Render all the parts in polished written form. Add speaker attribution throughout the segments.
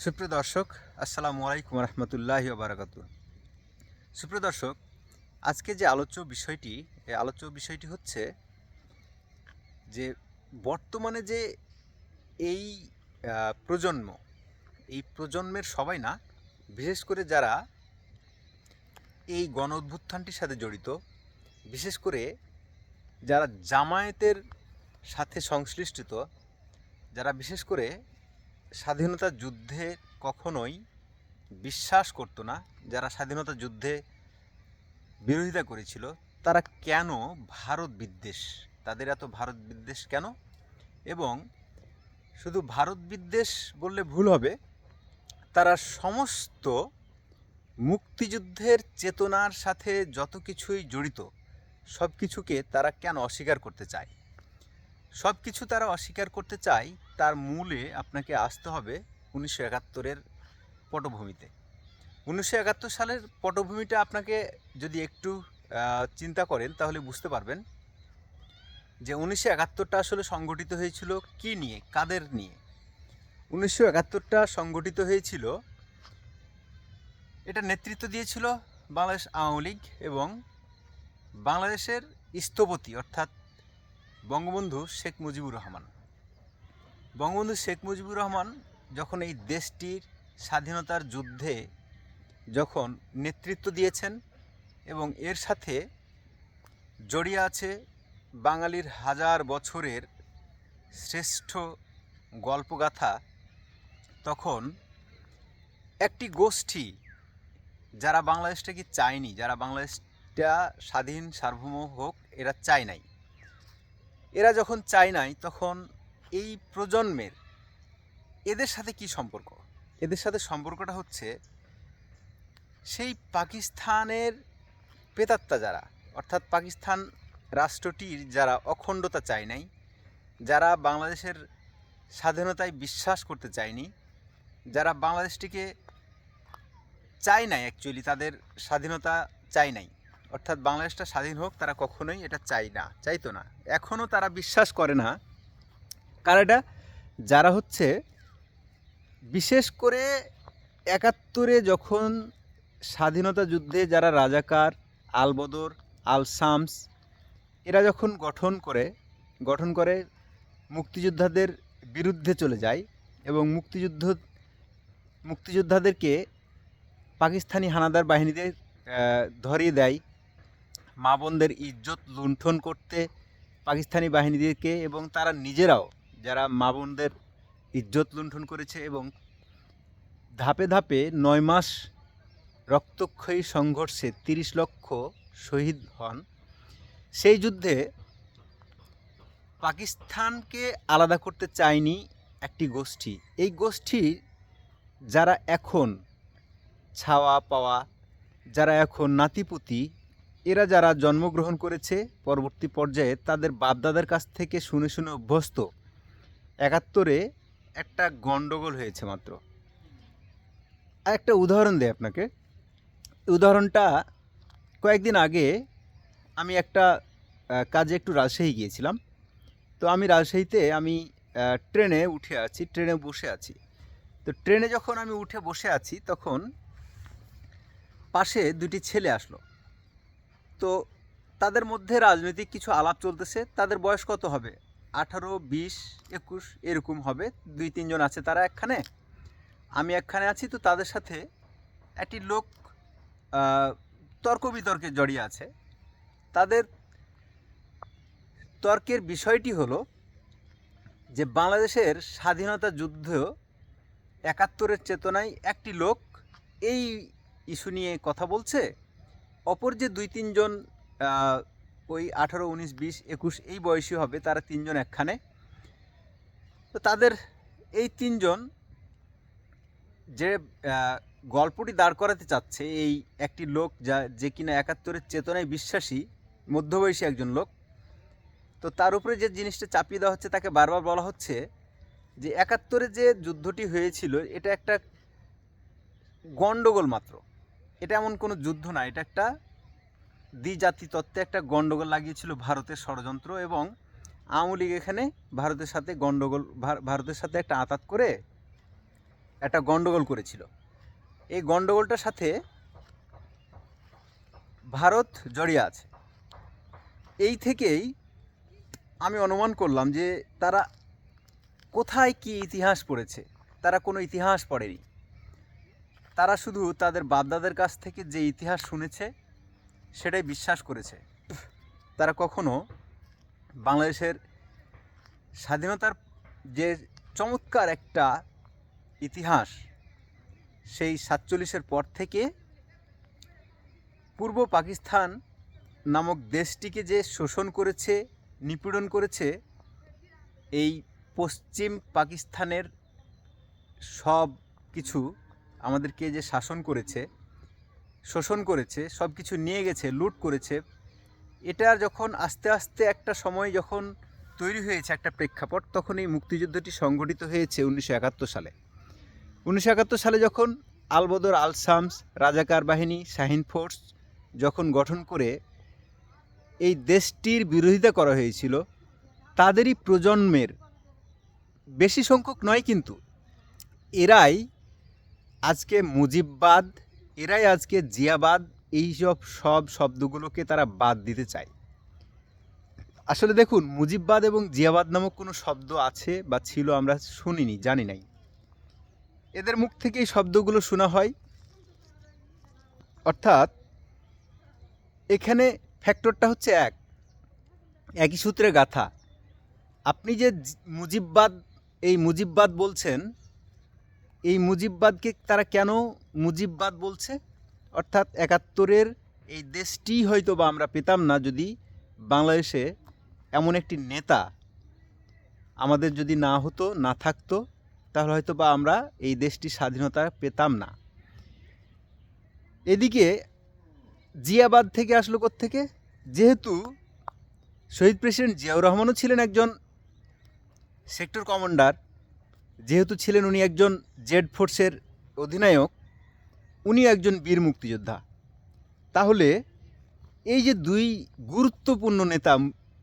Speaker 1: সুপ্রিয় দর্শক, আসসালামু আলাইকুম রহমতুল্লাহি বারাকাতু। সুপ্রিয় দর্শক, আজকে যে আলোচ্য বিষয়টি হচ্ছে যে বর্তমানে যে এই প্রজন্ম, এই প্রজন্মের সবাই না, বিশেষ করে যারা এই গণ অভ্যুত্থানটির সাথে জড়িত, বিশেষ করে যারা জামায়াতের সাথে সংশ্লিষ্ট, যারা বিশেষ করে স্বাধীনতা যুদ্ধে কখনোই বিশ্বাস করতো না, যারা স্বাধীনতা যুদ্ধে বিরোধিতা করেছিল, তারা কেন ভারত বিদ্বেষ, তাদের এত ভারত বিদ্বেষ কেন? এবং শুধু ভারত বিদ্বেষ বললে ভুল হবে, তারা সমস্ত মুক্তিযুদ্ধের চেতনার সাথে যত কিছুই জড়িত সব কিছুকে তারা কেন অস্বীকার করতে চায়? সব কিছু তারা অস্বীকার করতে চায়, তার মূলে আপনাকে আসতে হবে 1971-এর পটভূমিতে। 1971 সালের পটভূমিটা আপনাকে যদি একটু চিন্তা করেন তাহলে বুঝতে পারবেন যে 1971টা আসলে সংগঠিত হয়েছিল কি নিয়ে, কাদের নিয়ে। 1971টা সংগঠিত হয়েছিল, এটা নেতৃত্ব দিয়েছিল বাংলাদেশ আওয়ামী লীগ এবং বাংলাদেশের স্থপতি অর্থাৎ বঙ্গবন্ধু শেখ মুজিবুর রহমান। বঙ্গবন্ধু শেখ মুজিবুর রহমান যখন এই দেশটির স্বাধীনতার যুদ্ধে যখন নেতৃত্ব দিয়েছেন এবং এর সাথে জড়িয়ে আছে বাঙালির হাজার বছরের শ্রেষ্ঠ গল্পগাথা, তখন একটি গোষ্ঠী যারা বাংলাদেশটাকে চায়নি, যারা বাংলাদেশটা স্বাধীন সার্বভৌম হোক এরা চায় নাই, এরা যখন চায় নাই তখন এই প্রজন্মের এদের সাথে কি সম্পর্ক? এদের সাথে সম্পর্কটা হচ্ছে সেই পাকিস্তানের প্রেতাত্মা যারা, অর্থাৎ পাকিস্তান রাষ্ট্রটির যারা অখণ্ডতা চায় নাই, যারা বাংলাদেশের স্বাধীনতায় বিশ্বাস করতে চায়নি, যারা বাংলাদেশটিকে চায় নাই, অ্যাকচুয়ালি তাদের স্বাধীনতা চায় নাই, অর্থাৎ বাংলাদেশটা স্বাধীন হোক তারা কখনোই এটা চাইতো না, এখনও তারা বিশ্বাস করে না। কারণ এটা যারা হচ্ছে বিশেষ করে 71-এ যখন স্বাধীনতা যুদ্ধে যারা রাজাকার, আলবদর, আল শামস এরা যখন গঠন করে মুক্তিযোদ্ধাদের বিরুদ্ধে চলে যায় এবং মুক্তিযোদ্ধাদেরকে পাকিস্তানি হানাদার বাহিনীদের ধরিয়ে দেয়, মা বোনদের ইজ্জত লুণ্ঠন করতে পাকিস্তানি বাহিনীদেরকে, এবং তারা নিজেরাও যারা মা বোনদের ইজ্জত লুণ্ঠন করেছে এবং ধাপে ধাপে 9 মাস রক্তক্ষয়ী সংঘর্ষে 30 লক্ষ শহীদ হন। সেই যুদ্ধে পাকিস্তানকে আলাদা করতে চায়নি একটি গোষ্ঠী। এই গোষ্ঠী যারা এখন ছাওয়া পাওয়া, যারা এখন নাতিপুতি, এরা যারা জন্মগ্রহণ করেছে পরবর্তী পর্যায়ে তাদের বাপদাদার কাছ থেকে শুনে শুনে অভ্যস্ত, 71-এ একটা গণ্ডগোল হয়েছে মাত্র। আর একটা উদাহরণ দেয় আপনাকে। উদাহরণটা কয়েকদিন আগে আমি একটা কাজে একটু রাজশাহী গিয়েছিলাম। তো আমি রাজশাহীতে ট্রেনে বসে আছি। তো ট্রেনে যখন আমি উঠে বসে আছি তখন পাশে দুটি ছেলে আসলো। তো তাদের মধ্যে রাজনৈতিক কিছু আলাপ চলতেছে। তাদের বয়স কত হবে? 18, 20, 21 এরকম হবে। 2-3 জন আছে তারা একখানে, আমি একখানে আছি। তো তাদের সাথে একটি লোক তর্ক বিতর্কে জড়িয়ে আছে। তাদের তর্কের বিষয়টি হলো যে বাংলাদেশের স্বাধীনতা যুদ্ধ 71-এর চেতনায় একটি লোক এই ইস্যু নিয়ে কথা বলছে, অপর যে 2-3 জন ওই 18, 19, 20, 21 এই বয়সী হবে, তারা 3 জন একখানে। তো তাদের এই 3 জন যে গল্পটি দাঁড় করাতে চাচ্ছে, এই একটি লোক যে কিনা 71-এর চেতনায় বিশ্বাসী, মধ্যবয়সী একজন লোক, তো তার উপরে যে জিনিসটা চাপিয়ে দেওয়া হচ্ছে, তাকে বারবার বলা হচ্ছে যে 71-এ যে যুদ্ধটি হয়েছিল এটা একটা গণ্ডগোল মাত্র, এটা এমন কোনো যুদ্ধ না, এটা একটা দ্বিজাতি তত্ত্বে একটা গণ্ডগোল লাগিয়েছিল ভারতের ষড়যন্ত্র, এবং আওয়ামী লীগ এখানে ভারতের সাথে একটা আঁতাত করে একটা গণ্ডগোল করেছিল। এই গণ্ডগোলটার সাথে ভারত জড়িয়ে আছে। এই থেকেই আমি অনুমান করলাম যে তারা কোথায় কি ইতিহাস পড়েছে। তারা কোনো ইতিহাস পড়েনি, তারা শুধু তাদের বাপদাদের কাছ থেকে যে ইতিহাস শুনেছে সেটাই বিশ্বাস করেছে। তারা কখনো বাংলাদেশের স্বাধীনতার যে চমৎকার একটা ইতিহাস, সেই 47-এর পর থেকে পূর্ব পাকিস্তান নামক দেশটিকে যে শোষণ করেছে, নিপীড়ন করেছে, এই পশ্চিম পাকিস্তানের সব কিছু আমাদেরকে যে শাসন করেছে, শোষণ করেছে, সব কিছু নিয়ে গেছে, লুট করেছে, এটা যখন আস্তে আস্তে একটা সময় যখন তৈরি হয়েছে একটা প্রেক্ষাপট, তখন এই মুক্তিযুদ্ধটি সংগঠিত হয়েছে 1971 সালে। 1971 সালে যখন আলবদর আল শামস রাজাকার বাহিনী, শাহিন ফোর্স যখন গঠন করে এই দেশটির বিরোধিতা করা হয়েছিল, তাদেরই প্রজন্মের বেশি সংখ্যক নয়, কিন্তু এরাই আজকে মুজিববাদ, এরাই আজকে জিয়াবাদ, সব শব্দগুলোকে তারা বাদ দিতে চায়। আসলে দেখুন, মুজিববাদ এবং জিয়াবাদ নামক কোনো শব্দ আছে বা ছিল আমরা শুনিনি, জানি নাই। এদের মুখ থেকে এই শব্দগুলো শোনা হয়। অর্থাৎ এখানে ফ্যাক্টরটা হচ্ছে একই সূত্রে গাথা। আপনি যে মুজিববাদ বলছেন, এই মুজিববাদকে তারা কেন মুজিববাদ বলছে? অর্থাৎ 71-এর এই দেশটি হয়তো বা আমরা পেতাম না যদি বাংলাদেশে এমন একটি নেতা আমাদের যদি না হতো, না থাকতো, তাহলে হয়তো বা আমরা এই দেশটির স্বাধীনতা পেতাম না। এদিকে জিয়াবাদ থেকে আসলো কোত্থেকে? যেহেতু শহীদ প্রেসিডেন্ট জিয়াউর রহমানও ছিলেন একজন সেক্টর কমান্ডার, যেহেতু ছিলেন উনি একজন জেড ফোর্সের অধিনায়ক, উনি একজন বীর মুক্তিযোদ্ধা, তাহলে এই যে দুই গুরুত্বপূর্ণ নেতা,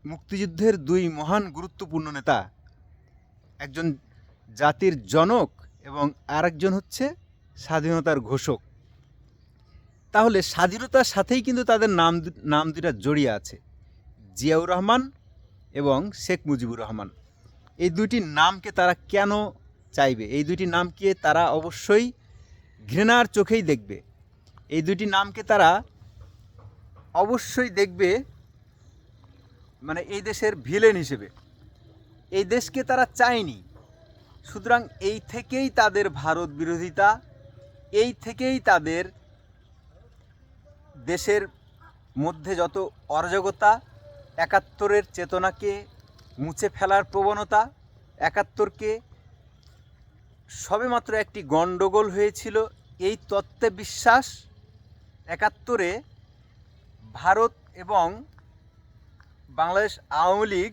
Speaker 1: মুক্তিযুদ্ধের দুই মহান গুরুত্বপূর্ণ নেতা, একজন জাতির জনক এবং আরেকজন হচ্ছে স্বাধীনতার ঘোষক, তাহলে স্বাধীনতার সাথেই কিন্তু তাদের নাম দুটা জড়িয়ে আছে, জিয়াউর রহমান এবং শেখ মুজিবুর রহমান। এই দুইটি নামকে তারা কেন চাইবে? এই দুইটি নামকে তারা অবশ্যই ঘৃণার চোখেই দেখবে। এই দুইটি নামকে তারা অবশ্যই দেখবে মানে এই দেশের ভিলেন হিসেবে। এই দেশকে তারা চায়নি। সুতরাং এই থেকেই তাদের ভারত বিরোধিতা, এই থেকেই তাদের দেশের মধ্যে যত অরাজকতা, 71-এর চেতনাকে মুছে ফেলার প্রবণতা, 71-কে সবেমাত্র একটি গণ্ডগোল হয়েছিল এই তত্ত্বে বিশ্বাস। 71-এ ভারত এবং বাংলাদেশ আওয়ামী লীগ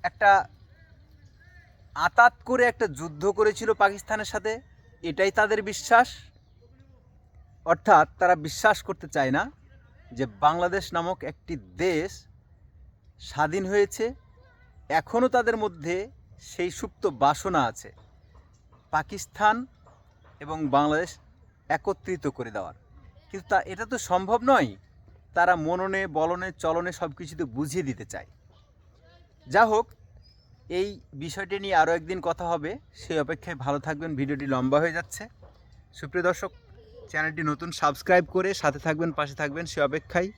Speaker 1: একটা আঁতাত করে একটা যুদ্ধ করেছিল পাকিস্তানের সাথে, এটাই তাদের বিশ্বাস। অর্থাৎ তারা বিশ্বাস করতে চায় না যে বাংলাদেশ নামক একটি দেশ স্বাধীন হয়েছে। এখনও তাদের মধ্যে সেই সুপ্ত বাসনা আছে পাকিস্তান এবং বাংলাদেশ একত্রিত করে দেওয়ার, কিন্তু এটা তো সম্ভব নয়। তারা মননে, বলনে, চলনে সব কিছুতে বুঝিয়ে দিতে চায়। যা হোক, এই বিষয়টি নিয়ে আরও একদিন কথা হবে, সেই অপেক্ষায় ভালো থাকবেন। ভিডিওটি লম্বা হয়ে যাচ্ছে। সুপ্রিয় দর্শক, চ্যানেলটি নতুন, সাবস্ক্রাইব করে সাথে থাকবেন, পাশে থাকবেন, সে অপেক্ষায়।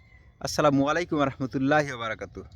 Speaker 1: আসসালামু আলাইকুম রহমতুল্লাহি ওয়া বারাকাতুহু।